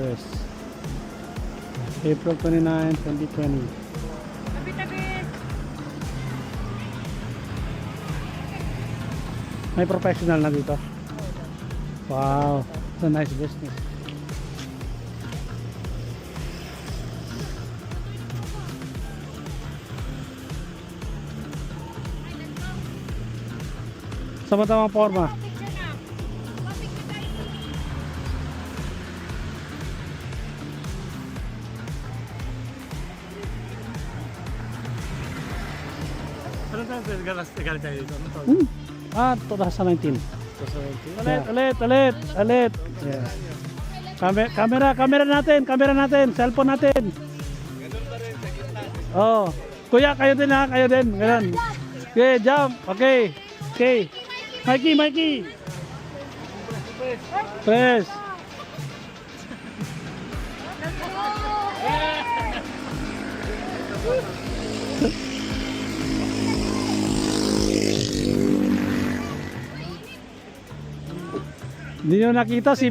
US. April 29, 2020. Tabi-tabi. May professional na dito. Wow, it's a nice business. Sa tamang forma. Picture na. Picture tayo. Ano tayo galing tayo dito? Ano tayo? 2019. Ulit, Ulit. Yeah. Camera natin, cellphone natin. Oh, kuya kayo din ha, kayo din. Ganun. Okay, jump. Okay. Mikey. Press. Hindi nyo nakita si...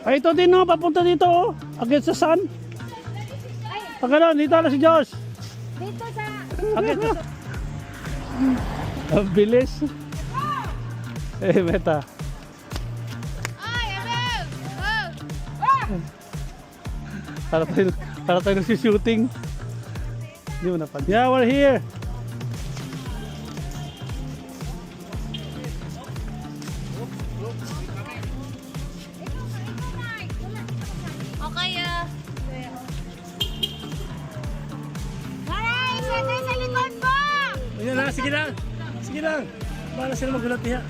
Ay, ito din no, papunta dito oh. Against the sun. Pagkano, dito na si Josh. Dito sa... Against the sun. Ang bilis. Beta. Ay, Abel! Para tayo nagsi-shooting. Hindi mo napad. Yeah, we're here. Okay, Aray, isa tayo sa likod mo! Ayan na, sige lang. Para sila magulat niya.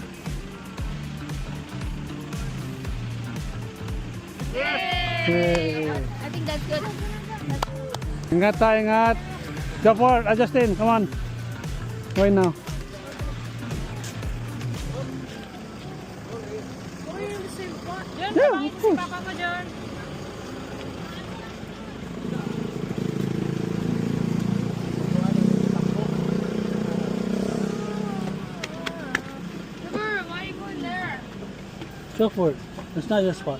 Yay. I think that's good. Ingat tayo, ingat. Go forward, Justin, come on. Right now. Diyan, Yeah, kumain of si course. Papa mo dyan. Sugar, why are you going there? Go for it. It's not your spot.